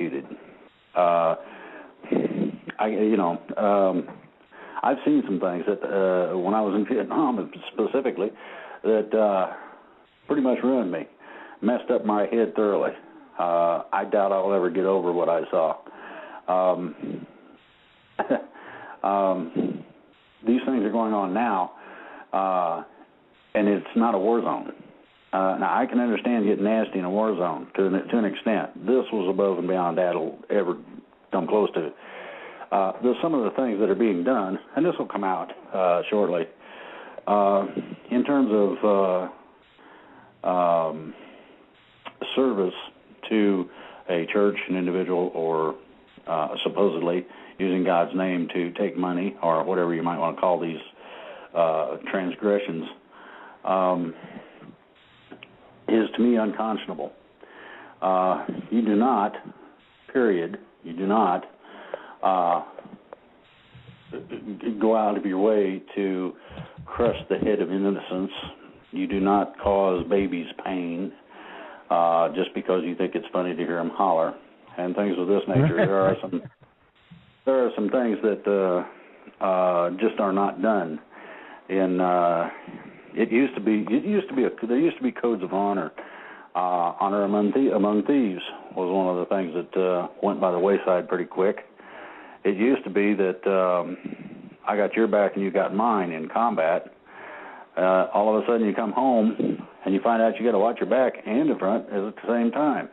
executed. I've seen some things that when I was in Vietnam specifically that pretty much ruined me, messed up my head thoroughly. I doubt I'll ever get over what I saw. These things are going on now, and it's not a war zone. Now, I can understand getting nasty in a war zone to an extent. This was above and beyond that'll ever come close to. There's some of the things that are being done, and this will come out shortly, in terms of service to a church, an individual, or supposedly using God's name to take money, or whatever you might want to call these transgressions, is to me unconscionable. You do not, period, you do not go out of your way to crush the head of innocence. You do not cause babies pain just because you think it's funny to hear them holler and things of this nature. There are some things that just are not done. There used to be codes of honor. Honor among thieves was one of the things that went by the wayside pretty quick. It used to be that I got your back and you got mine in combat. All of a sudden you come home and you find out you got to watch your back and the front at the same time.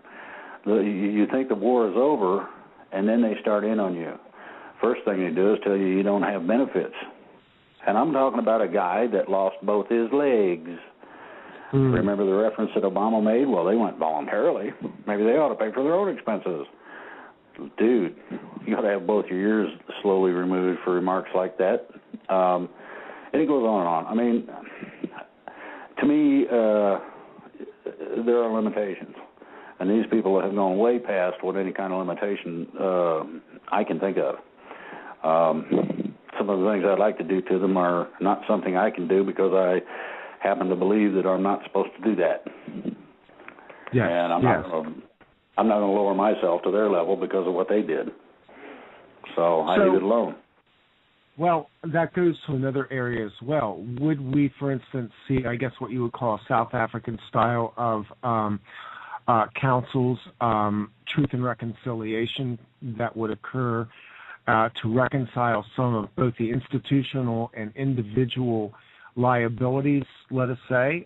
You think the war is over, and then they start in on you. First thing they do is tell you don't have benefits. And I'm talking about a guy that lost both his legs. Remember the reference that Obama made? Well, they went voluntarily. Maybe they ought to pay for their own expenses. Dude, you got to have both your ears slowly removed for remarks like that. And it goes on and on. I mean, to me, there are limitations. And these people have gone way past what any kind of limitation I can think of. Some of the things I'd like to do to them are not something I can do because I happen to believe that I'm not supposed to do that. Yes. And I'm not going to lower myself to their level because of what they did. So I leave it alone. Well, that goes to another area as well. Would we, for instance, see, I guess, what you would call a South African style of councils, truth and reconciliation that would occur to reconcile some of both the institutional and individual liabilities, let us say,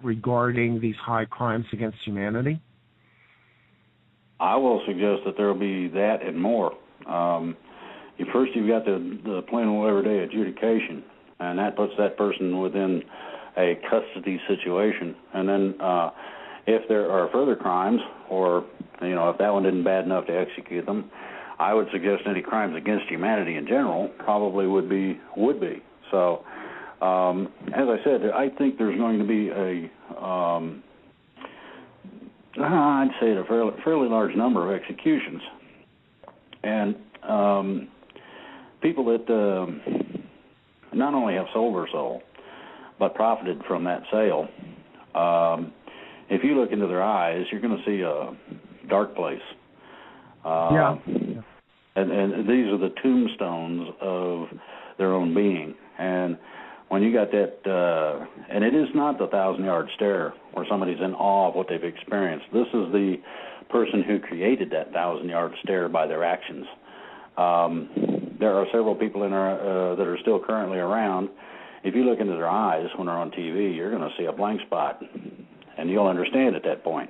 regarding these high crimes against humanity? I will suggest that there will be that and more. First, you've got the plain old everyday adjudication, and that puts that person within a custody situation. And then if there are further crimes, or if that one didn't bad enough to execute them, I would suggest any crimes against humanity in general probably would be. So, as I said, I think there's going to be I'd say a fairly large number of executions, and people that not only have sold their soul, but profited from that sale. If you look into their eyes, you're going to see a dark place. And these are the tombstones of their own being. And when you got that, and it is not the 1,000-yard stare where somebody's in awe of what they've experienced. This is the person who created that 1,000-yard stare by their actions. There are several people in our, that are still currently around. If you look into their eyes when they're on TV, you're going to see a blank spot, and you'll understand at that point.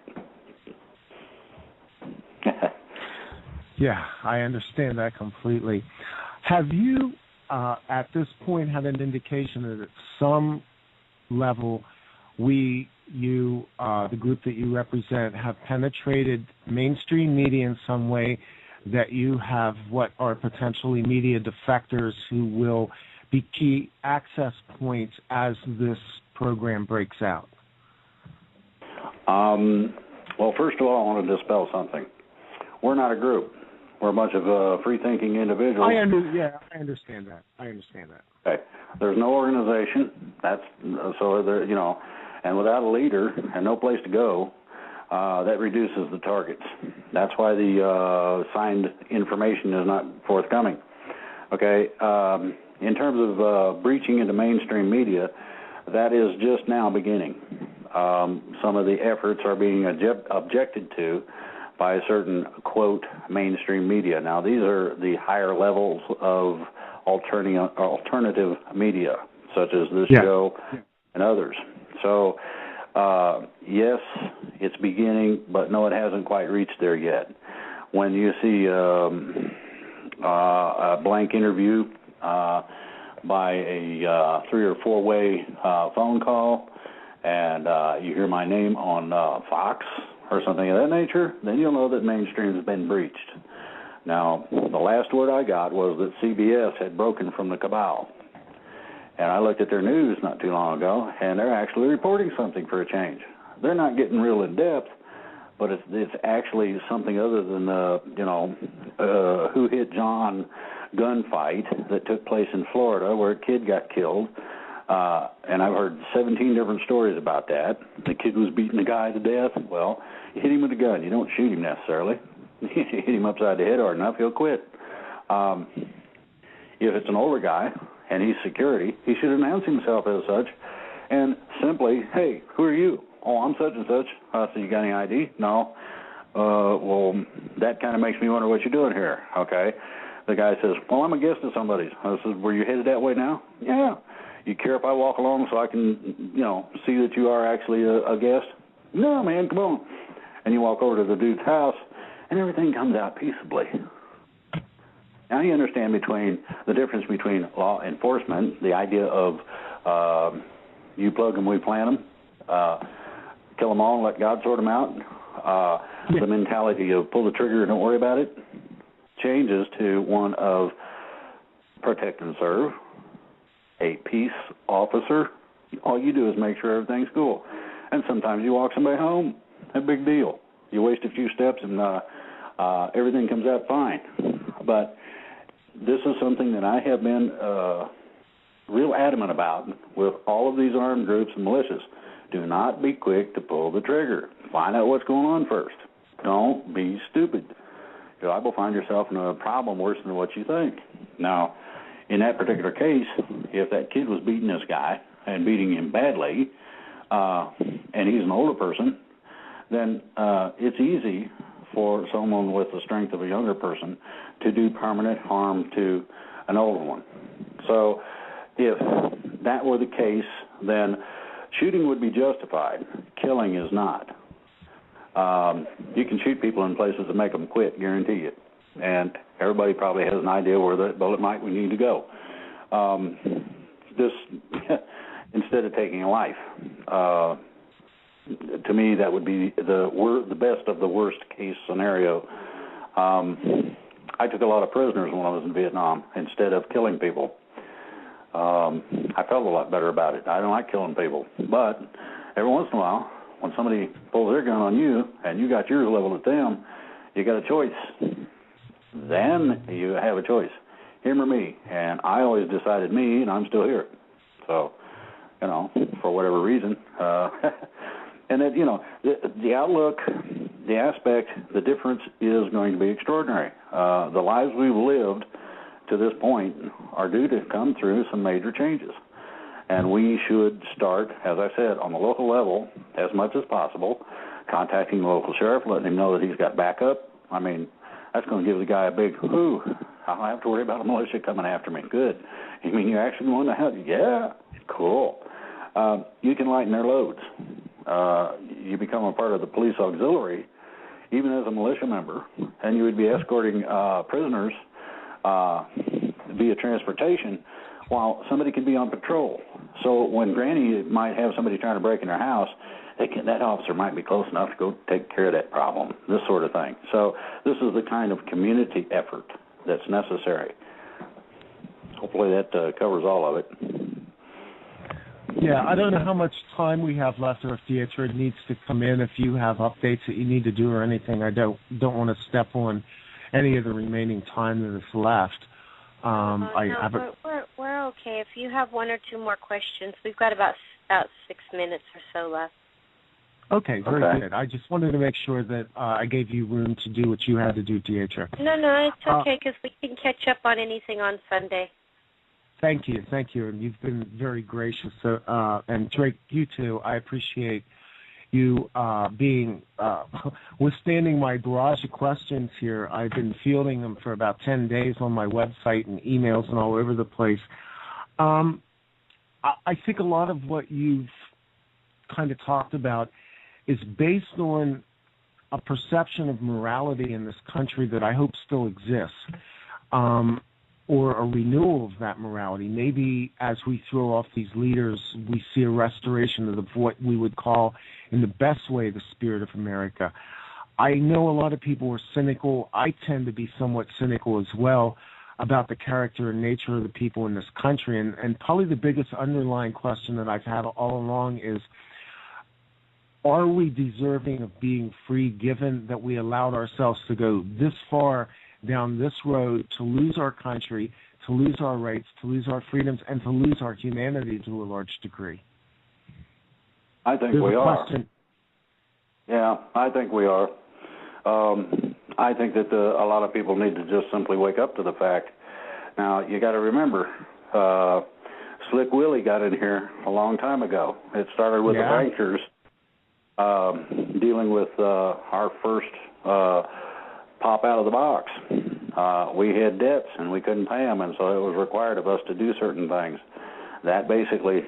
Yeah, I understand that completely. Have you, at this point, had an indication that at some level the group that you represent, have penetrated mainstream media in some way, that you have what are potentially media defectors who will be key access points as this program breaks out? Well, first of all, I want to dispel something. We're not a group. We're a bunch of free-thinking individuals. I understand that. Okay. There's no organization. That's so there. And without a leader and no place to go, that reduces the targets. That's why the signed information is not forthcoming. Okay, in terms of breaching into mainstream media, that is just now beginning. Some of the efforts are being objected to by a certain, quote, mainstream media. Now, these are the higher levels of alternative media, such as this show and others. So, yes, it's beginning, but no, it hasn't quite reached there yet. When you see a blank interview by a 3 or 4 way phone call, and you hear my name on Fox or something of that nature, then you'll know that mainstream has been breached. Now, the last word I got was that CBS had broken from the cabal. And I looked at their news not too long ago, and they're actually reporting something for a change. They're not getting real in depth, but it's actually something other than who hit John gunfight that took place in Florida where a kid got killed. And I've heard 17 different stories about that. The kid was beating the guy to death. Well, you hit him with a gun. You don't shoot him necessarily. You hit him upside the head hard enough, he'll quit. If it's an older guy and he's security, he should announce himself as such and simply, hey, who are you? Oh, I'm such and such. So you got any ID? No. Well, that kind of makes me wonder what you're doing here. Okay. The guy says, well, I'm a guest of somebody's. I said, were you headed that way now? Yeah. You care if I walk along so I can, see that you are actually a guest? No, man, come on. And you walk over to the dude's house, and everything comes out peaceably. Now you understand the difference between law enforcement, the idea of you plug them, we plant them, kill them all and let God sort them out, the mentality of pull the trigger and don't worry about it, changes to one of protect and serve, a peace officer. All you do is make sure everything's cool. And sometimes you walk somebody home, a big deal. You waste a few steps and everything comes out fine. But this is something that I have been real adamant about with all of these armed groups and militias. Do not be quick to pull the trigger. Find out what's going on first. Don't be stupid. You're liable to find yourself in a problem worse than what you think. Now, in that particular case, if that kid was beating this guy and beating him badly, and he's an older person, then it's easy for someone with the strength of a younger person to do permanent harm to an older one. So if that were the case, then shooting would be justified. Killing is not. You can shoot people in places that make them quit, guarantee it. And everybody probably has an idea where that bullet might need to go. Instead of taking a life, to me that would be the best of the worst case scenario. I took a lot of prisoners when I was in Vietnam instead of killing people. I felt a lot better about it. I don't like killing people, but every once in a while, when somebody pulls their gun on you and you got yours leveled at them, you got a choice. Then you have a choice, him or me. And I always decided me, and I'm still here. So, for whatever reason. And that, the outlook, the aspect, the difference is going to be extraordinary. The lives we've lived to this point are due to come through some major changes. And we should start, as I said, on the local level as much as possible, contacting the local sheriff, letting him know that he's got backup. I mean, that's going to give the guy a big, whoo, I don't have to worry about a militia coming after me. Good. You mean you're actually going to help? Yeah, cool. You can lighten their loads. You become a part of the police auxiliary, even as a militia member, and you would be escorting prisoners via transportation while somebody could be on patrol. So when Granny might have somebody trying to break in her house, that officer might be close enough to go take care of that problem, this sort of thing. So this is the kind of community effort that's necessary. Hopefully that covers all of it. Yeah, I don't know how much time we have left, or if Dietrich needs to come in, if you have updates that you need to do or anything. I don't want to step on any of the remaining time that is left. We're okay. If you have one or two more questions, we've got about 6 minutes or so left. Okay, very good. I just wanted to make sure that I gave you room to do what you had to do, Deidre. No, it's okay because we can catch up on anything on Sunday. Thank you, and you've been very gracious. And Drake, you too. I appreciate you being withstanding my barrage of questions here. I've been fielding them for about 10 days on my website and emails and all over the place. I think a lot of what you've kind of talked about is based on a perception of morality in this country that I hope still exists, or a renewal of that morality. Maybe as we throw off these leaders, we see a restoration of what we would call, in the best way, the spirit of America. I know a lot of people are cynical. I tend to be somewhat cynical as well about the character and nature of the people in this country. And probably the biggest underlying question that I've had all along is, are we deserving of being free, given that we allowed ourselves to go this far down this road, to lose our country, to lose our rights, to lose our freedoms, and to lose our humanity to a large degree? I think we are. Yeah, I think we are. I think that a lot of people need to just simply wake up to the fact. Now, you got to remember, Slick Willie got in here a long time ago. It started with the bankers dealing with our first pop out of the box. We had debts and we couldn't pay them, and so it was required of us to do certain things. That basically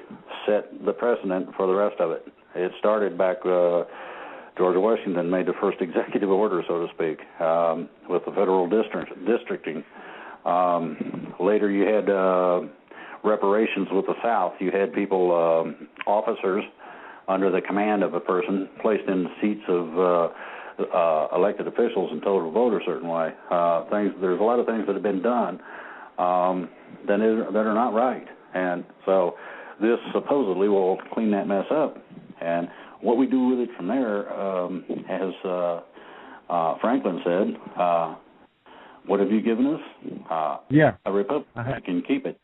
set the precedent for the rest of it. It started back, George Washington made the first executive order, so to speak, with the federal districting. Later you had reparations with the South. You had people, officers, under the command of a person, placed in seats of elected officials and told to vote a certain way. There's a lot of things that have been done that are not right. And so this supposedly will clean that mess up. And what we do with it from there, as Franklin said, what have you given us? A republic. We can keep it.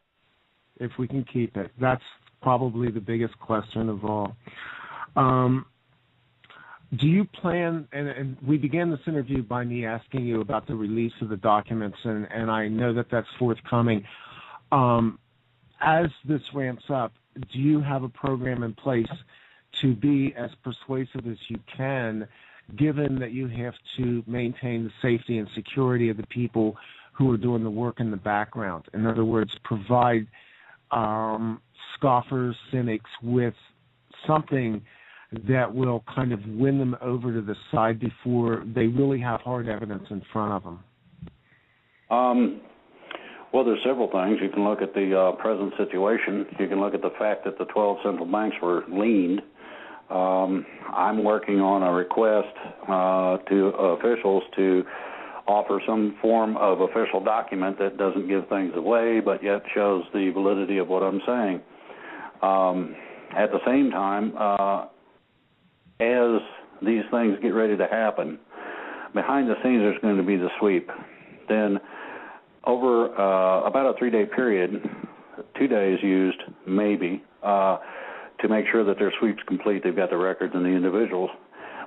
If we can keep it. That's probably the biggest question of all. Do you plan, and we began this interview by me asking you about the release of the documents, and I know that that's forthcoming. As this ramps up, do you have a program in place to be as persuasive as you can, given that you have to maintain the safety and security of the people who are doing the work in the background? In other words, provide scoffers, cynics with something that will kind of win them over to the side before they really have hard evidence in front of them? Well, there's several things. You can look at the present situation. You can look at the fact that the 12 central banks were leaned. I'm working on a request to officials to offer some form of official document that doesn't give things away, but yet shows the validity of what I'm saying. At the same time, as these things get ready to happen, behind the scenes there's going to be the sweep. Then over about a 3-day period, 2 days used maybe, to make sure that their sweep's complete, they've got the records and the individuals,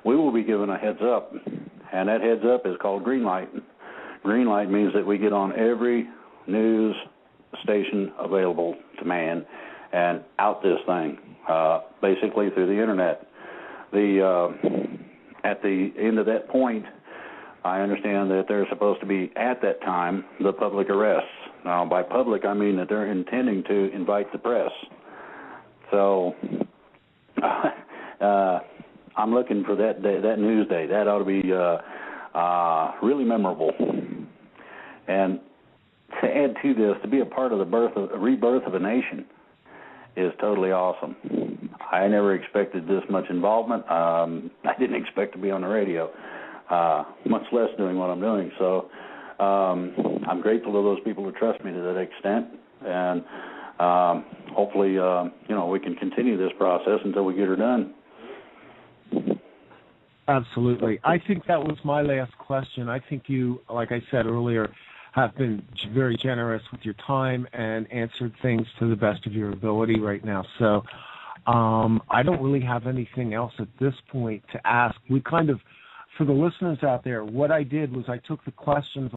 we will be given a heads up, and that heads up is called green light. Green light means that we get on every news station available to man and out this thing, basically through the internet. At the end of that point, I understand that they're supposed to be, at that time, the public arrests. Now, by public, I mean that they're intending to invite the press. So I'm looking for that day, that news day. That ought to be really memorable. And to add to this, to be a part of the rebirth of a nation is totally awesome. I never expected this much involvement. I didn't expect to be on the radio, much less doing what I'm doing. So I'm grateful to those people who trust me to that extent, and hopefully, we can continue this process until we get her done. Absolutely. I think that was my last question. I think you, like I said earlier, have been very generous with your time and answered things to the best of your ability right now. So I don't really have anything else at this point to ask. We kind of, for the listeners out there, what I did was I took the questions